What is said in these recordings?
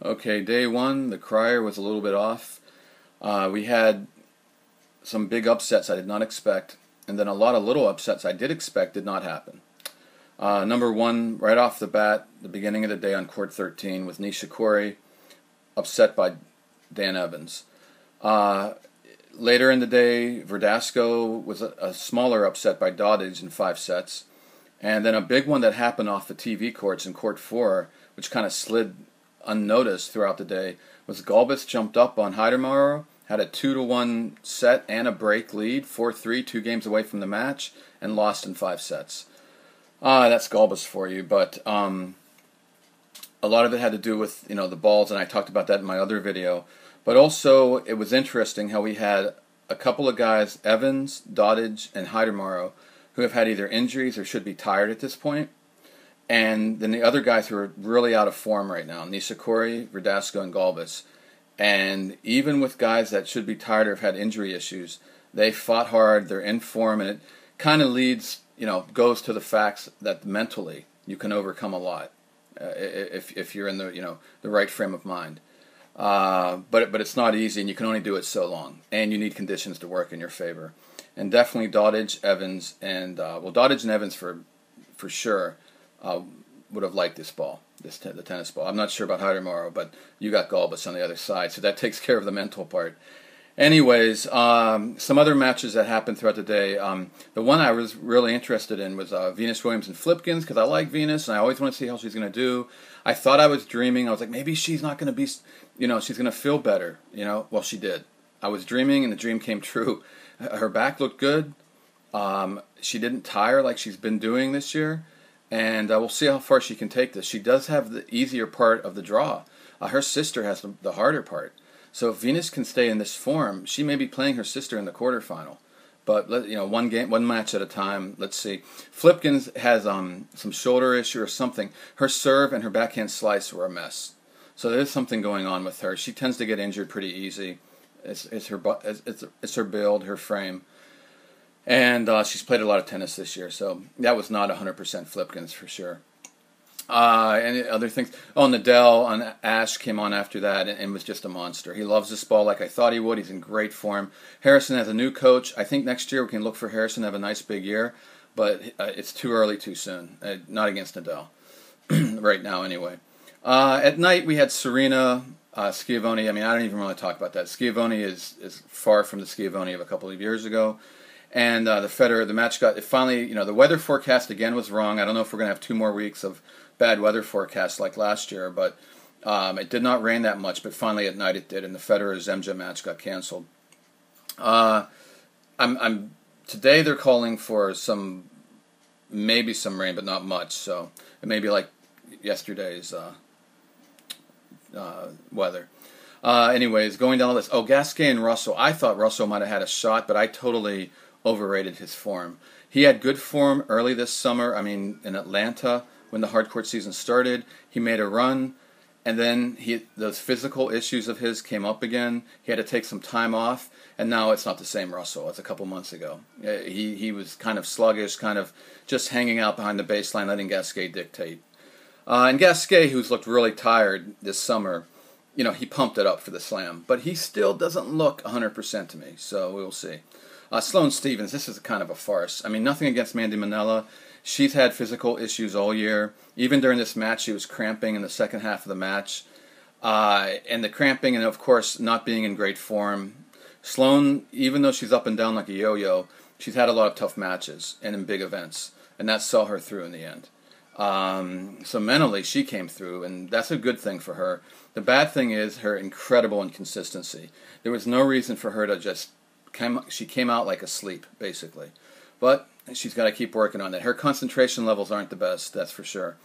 Okay, day one, the crier was a little bit off. We had some big upsets I did not expect, and then a lot of little upsets I did expect did not happen. Number one, right off the bat, the beginning of the day on court 13 was Nishikori, upset by Dan Evans. Later in the day, Verdasco was a smaller upset by Dodage in 5 sets. And then a big one that happened off the TV courts in court 4, which kind of slid unnoticed throughout the day, was Gulbis jumped up on Heidermauer, had a 2-1 set and a break lead, 4-3, 2 games away from the match, and lost in 5 sets. That's Gulbis for you, but a lot of it had to do with the balls, and I talked about that in my other video. But also, it was interesting how we had a couple of guys, Evans, Dodage, and Heidermauer, who have had either injuries or should be tired at this point. And then the other guys who are really out of form right now, Nishikori, Verdasco, and Gulbis. And even with guys that should be tired or have had injury issues, they fought hard, they're in form, and it kind of leads, goes to the facts that mentally you can overcome a lot if you're in the right frame of mind. But it's not easy, and you can only do it so long, and you need conditions to work in your favor. And definitely Dodage, Evans, and Dodage and Evans for sure would have liked this ball, the tennis ball. I'm not sure about Heidermauer, but you got Gulbis on the other side, so that takes care of the mental part. Anyways, some other matches that happened throughout the day. The one I was really interested in was Venus Williams and Flipkens, because I like Venus, and I always want to see how she's going to do. I thought I was dreaming. I was like, maybe she's not going to be, she's going to feel better. Well, she did. I was dreaming, and the dream came true. Her back looked good. She didn't tire like she's been doing this year, and we'll see how far she can take this. She does have the easier part of the draw. Her sister has the harder part. So if Venus can stay in this form, she may be playing her sister in the quarterfinal. But one match at a time. Let's see. Flipkens has some shoulder issue or something. Her serve and her backhand slice were a mess. So there's something going on with her. She tends to get injured pretty easy. It's her build, her frame, and she's played a lot of tennis this year. So that was not 100% Flipkens for sure. And other things. Nadal on Ash came on after that and was just a monster. He loves this ball like I thought he would. He's in great form. Harrison has a new coach. I think next year we can look for Harrison to have a nice big year, but it's too early, too soon. Not against Nadal right now, anyway. At night we had Serena, Schiavone. I mean, I don't even want to talk about that. Schiavone is far from the Schiavone of a couple of years ago. And the Federer, the match got, it finally, the weather forecast again was wrong. I don't know if we're going to have 2 more weeks of bad weather forecasts like last year, but it did not rain that much, but finally at night it did, and the Federer-Zemja match got canceled. Today they're calling for maybe some rain, but not much, so it may be like yesterday's weather. Anyways, going down the list. Gasquet and Russell. I thought Russell might have had a shot, but I totally overrated his form. He had good form early this summer. I mean, in Atlanta, when the hard court season started, he made a run, and then those physical issues of his came up again. He had to take some time off, and now it's not the same Russell as a couple months ago. He was kind of sluggish, kind of just hanging out behind the baseline, letting Gasquet dictate. And Gasquet, who's looked really tired this summer, he pumped it up for the slam, but he still doesn't look 100% to me, so we'll see. Sloane Stephens, this is kind of a farce. I mean, nothing against Mandy Manella. She's had physical issues all year. Even during this match, she was cramping in the second half of the match. And the cramping and, of course, not being in great form. Sloane, even though she's up and down like a yo-yo, she's had a lot of tough matches and in big events, and that saw her through in the end. So mentally, she came through, and that's a good thing for her. The bad thing is her incredible inconsistency. There was no reason for her to she came out like asleep, basically. But she's got to keep working on that. Her concentration levels aren't the best, that's for sure.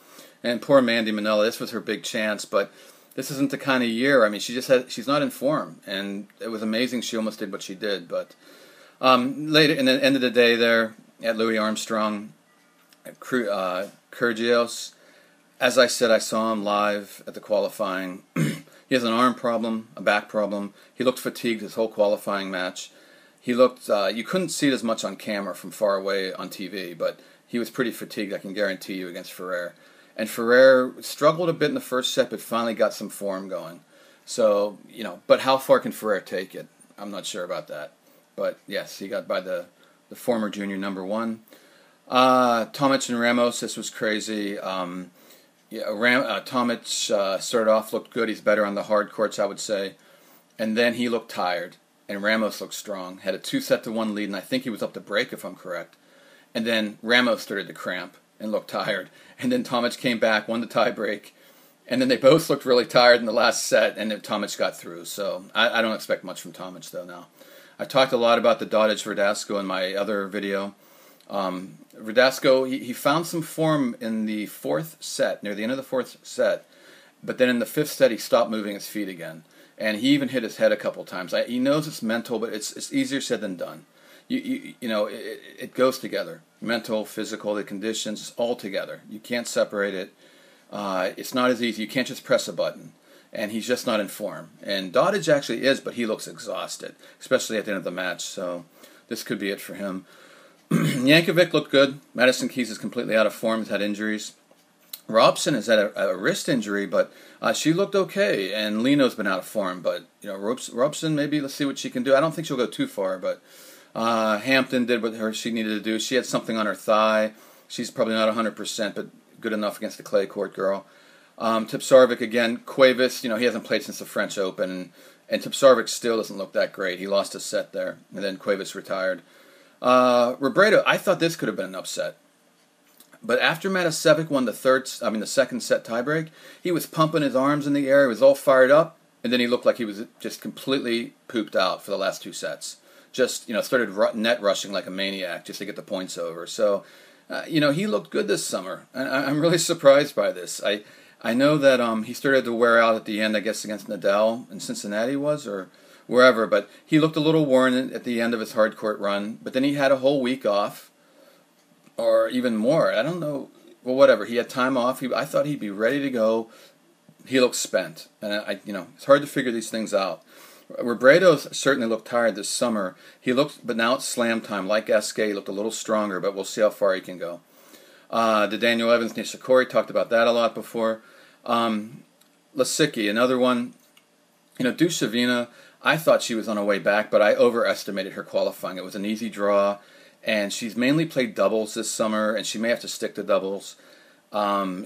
And poor Mandy Manella, this was her big chance, but this isn't the kind of year. I mean, she's not in form, and it was amazing she almost did what she did. But later, in the end of the day there, at Louis Armstrong, Kyrgios, as I said, I saw him live at the qualifying. He has an arm problem, a back problem. He looked fatigued his whole qualifying match. He looked, you couldn't see it as much on camera from far away on TV, but he was pretty fatigued, I can guarantee you, against Ferrer. And Ferrer struggled a bit in the first set, but finally got some form going. So, but how far can Ferrer take it? I'm not sure about that. But yes, he got by the former junior number one. Tomic and Ramos, this was crazy. Tomic started off, looked good. He's better on the hard courts, I would say. And then he looked tired. And Ramos looked strong. Had a 2-1 lead, and I think he was up to break, if I'm correct. And then Ramos started to cramp and looked tired. And then Tomic came back, won the tie break. And then they both looked really tired in the last set, and then Tomic got through. So I don't expect much from Tomic, though, now. I talked a lot about the Dodig-Verdasco in my other video. Verdasco, he found some form in the fourth set, near the end of the fourth set. But then in the fifth set, he stopped moving his feet again. And he even hit his head a couple times. He knows it's mental, but it's easier said than done. It goes together. Mental, physical, the conditions, it's all together. You can't separate it. It's not as easy. You can't just press a button. And he's just not in form. And Dodig actually is, but he looks exhausted, especially at the end of the match. So this could be it for him. Jankovic looked good. Madison Keys is completely out of form. He's had injuries. Robson has had a wrist injury, but she looked okay. And Lino's been out of form. But, Robson, maybe let's see what she can do. I don't think she'll go too far, but Hampton did what she needed to do. She had something on her thigh. She's probably not 100%, but good enough against the clay court girl. Tipsarevic again. Cuevas, he hasn't played since the French Open, and Tipsarevic still doesn't look that great. He lost a set there, and then Cuevas retired. Robredo, I thought this could have been an upset, but after Matasevic won the second set tiebreak, he was pumping his arms in the air. He was all fired up, and then he looked like he was just completely pooped out for the last two sets. Just started net rushing like a maniac just to get the points over. So. He looked good this summer, and I'm really surprised by this. I know that he started to wear out at the end, I guess, against Nadal in Cincinnati or wherever, but he looked a little worn at the end of his hard court run, but then he had a whole week off, or even more. I don't know. Well, whatever. He had time off. I thought he'd be ready to go. He looked spent, and it's hard to figure these things out. Robredo certainly looked tired this summer. But now it's slam time. Like Gasquet, he looked a little stronger, but we'll see how far he can go. The Daniel Evans, Nishikori, talked about that a lot before. Lisicki, another one. Dushavina, I thought she was on her way back, but I overestimated her qualifying. It was an easy draw, and she's mainly played doubles this summer, and she may have to stick to doubles.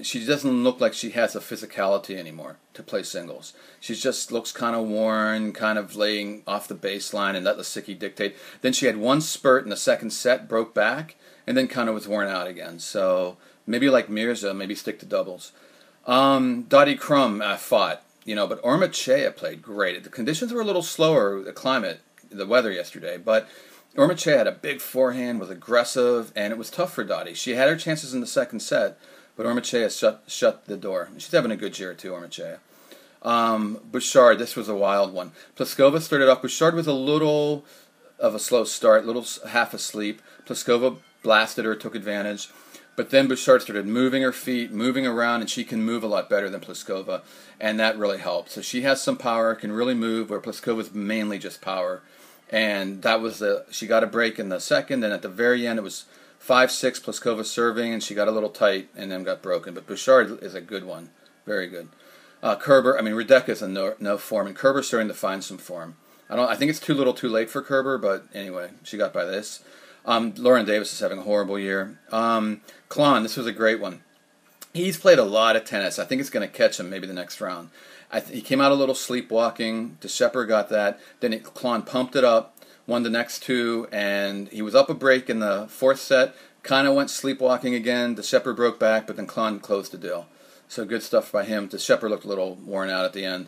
She doesn't look like she has a physicality anymore to play singles. She just looks kind of worn, kind of laying off the baseline and let Lisicki dictate. Then she had one spurt in the second set, broke back, and then kind of was worn out again. So maybe like Mirza, maybe stick to doubles. Dottie Crum fought, but Ormachea played great. The conditions were a little slower, the weather yesterday, but Ormachea had a big forehand, was aggressive, and it was tough for Dottie. She had her chances in the second set, but Ormachea shut the door. She's having a good year, too, Ormachea. Bouchard, this was a wild one. Pliskova started off. Bouchard was a little of a slow start, half asleep. Pliskova blasted her, took advantage. But then Bouchard started moving her feet, moving around, and she can move a lot better than Pliskova, and that really helped. So she has some power, can really move, where Pliskova's mainly just power. And she got a break in the second, and at the very end it was 5-6 Pliskova serving, and she got a little tight and then got broken. But Bouchard is a good one, very good. Hradecka's in no form, and Kerber's starting to find some form. I think it's too little, too late for Kerber, but anyway, she got by this. Lauren Davis is having a horrible year. Klon, this was a great one. He's played a lot of tennis. I think it's going to catch him maybe the next round. He came out a little sleepwalking. DeShepper got that. Then Klon pumped it up, won the next two, and he was up a break in the fourth set. Kind of went sleepwalking again. DeShepper broke back, but then Klon closed the deal. So good stuff by him. DeShepper looked a little worn out at the end.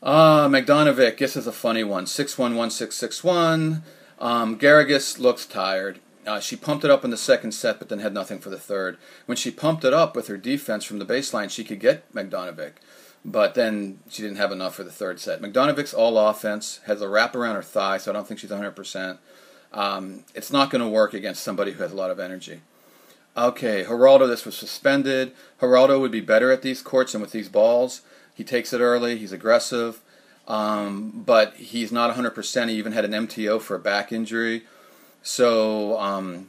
Magdanovic, this is a funny one. 6-1, 1-6, 6-1. Garrigus looks tired. She pumped it up in the second set, but then had nothing for the third. When she pumped it up with her defense from the baseline, she could get Magdanovic, but then she didn't have enough for the third set. Magdanovic's all offense, has a wrap around her thigh, so I don't think she's 100%. It's not going to work against somebody who has a lot of energy. Okay, Geraldo, this was suspended. Geraldo would be better at these courts and with these balls. He takes it early, he's aggressive, but he's not 100%. He even had an MTO for a back injury. So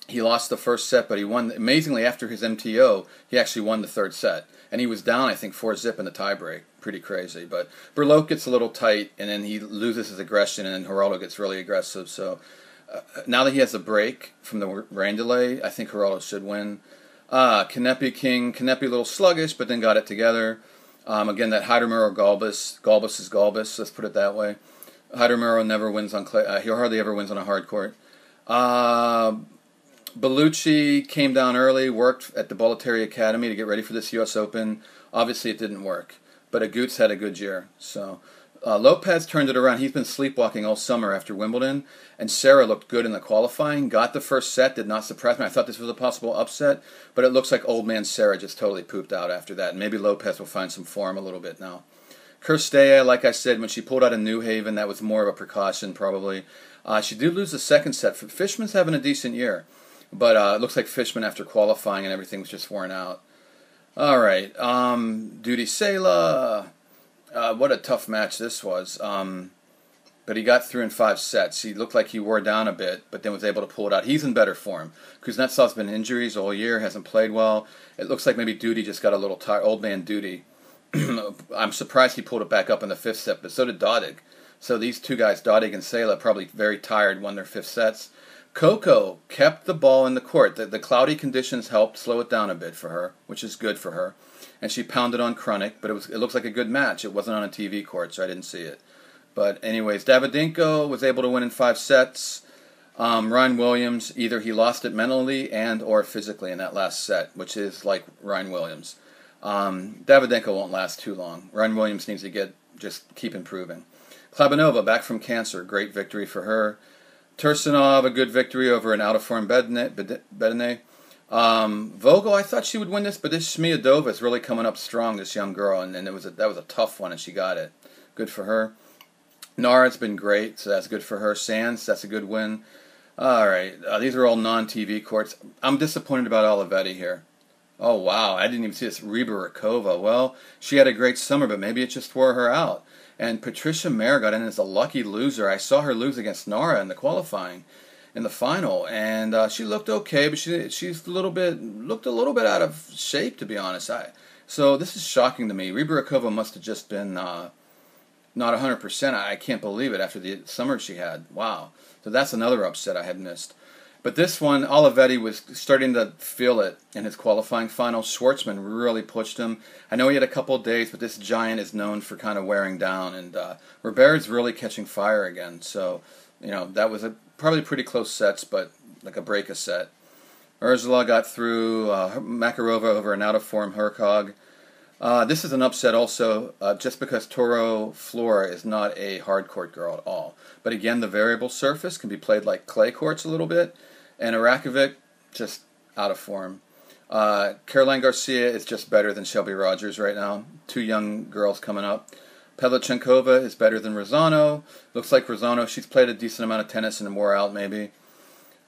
He lost the first set, but he won. Amazingly, after his MTO, he actually won the third set. And he was down, I think, 4-zip in the tiebreak. Pretty crazy. But Berlot gets a little tight, and then he loses his aggression, and then Geraldo gets really aggressive. So now that he has a break from the rain delay, I think Geraldo should win. Kanepi King. Kanepi a little sluggish, but then got it together. Again, that Heidermuro Galbus. Galbus is Galbus, let's put it that way. Heidermuro never wins on clay. He hardly ever wins on a hard court. Bellucci came down early, worked at the Bollettieri Academy to get ready for this U.S. Open. Obviously, it didn't work, but Agut's had a good year. So Lopez turned it around. He's been sleepwalking all summer after Wimbledon, and Sarah looked good in the qualifying. Got the first set, did not surprise me. I thought this was a possible upset, but it looks like old man Sarah just totally pooped out after that, and maybe Lopez will find some form a little bit now. Kirstea, like I said, when she pulled out of New Haven, that was more of a precaution probably. She did lose the second set. Fishman's having a decent year. But it looks like Fishman, after qualifying and everything, was just worn out. All right. Duty Sela. What a tough match this was. But he got through in 5 sets. He looked like he wore down a bit, but then was able to pull it out. He's in better form. Kuznetsov's been injuries all year, hasn't played well. It looks like maybe Duty just got a little tired. Old man Duty. I'm surprised he pulled it back up in the 5th set, but so did Dodig. So these two guys, Dodig and Sela, probably very tired, won their 5th sets. Coco kept the ball in the court. The cloudy conditions helped slow it down a bit for her, which is good for her. And she pounded on Krunic, but it looks like a good match. It wasn't on a TV court, so I didn't see it. But anyways, Davydenko was able to win in 5 sets. Ryan Williams, either he lost it mentally and or physically in that last set, which is like Ryan Williams. Davydenko won't last too long. Ryan Williams needs to just keep improving. Klabanova, back from cancer, great victory for her. Tursunov, a good victory over an out-of-form Bedene. Vogel, I thought she would win this, but this Smiadova is really coming up strong, this young girl, and that was a tough one, and she got it. Good for her. Nara's been great, so that's good for her. Sands, that's a good win. All right, these are all non-TV courts. I'm disappointed about Olivetti here. Oh, wow, I didn't even see this. Rybakova. Well, she had a great summer, but maybe it just wore her out. And Patricia Mayer got in as a lucky loser. I saw her lose against Nara in the qualifying, in the final, and she looked okay, but she's looked a little bit out of shape, to be honest. So this is shocking to me. Rybakova must have just been not 100%. I can't believe it after the summer she had. Wow. So that's another upset I had missed. But this one, Olivetti was starting to feel it in his qualifying final. Schwartzman really pushed him. I know he had a couple of days, but this giant is known for kind of wearing down. And Robert's really catching fire again. So, that was probably pretty close sets, but like a break a set. Ursula got through. Makarova over an out-of-form Hercog. This is an upset also, just because Toro Flora is not a hard court girl at all. But again, the variable surface can be played like clay courts a little bit. And Arakovic, just out of form. Caroline Garcia is just better than Shelby Rogers right now. 2 young girls coming up. Pavlyuchenkova is better than Rosano. Looks like Rosano, she's played a decent amount of tennis and wore out maybe.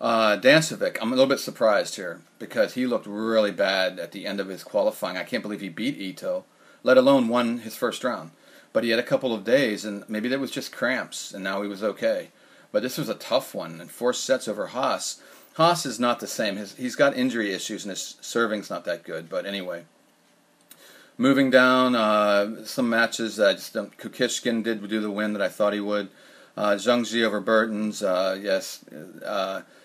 Dancevic, I'm a little bit surprised here because he looked really bad at the end of his qualifying. I can't believe he beat Ito, let alone won his first round. But he had a couple of days, and maybe that was just cramps, and now he was okay. But this was a tough one, and 4 sets over Haas. Haas is not the same. He's got injury issues, and his serving's not that good. But anyway, moving down, some matches. Kukishkin did do the win that I thought he would. Zhangji over Burtons. Yes.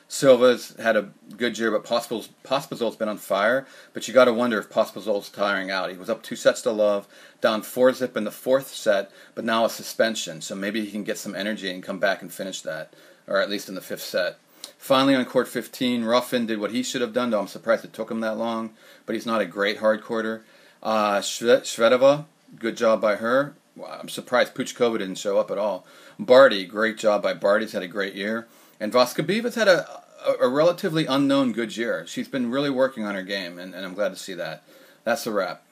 Silva's had a good year, but Pospisil's been on fire. But you got to wonder if Pospisil's tiring out. He was up 2 sets to love, down 4-zip in the 4th set, but now a suspension. So maybe he can get some energy and come back and finish that, or at least in the 5th set. Finally, on court 15, Ruffin did what he should have done, though I'm surprised it took him that long. But he's not a great hard courter. Shvedova, good job by her. I'm surprised Puchkova didn't show up at all. Barty, great job by Barty. He's had a great year. And Voskabeva's had a relatively unknown good year. She's been really working on her game, and I'm glad to see that. That's a wrap.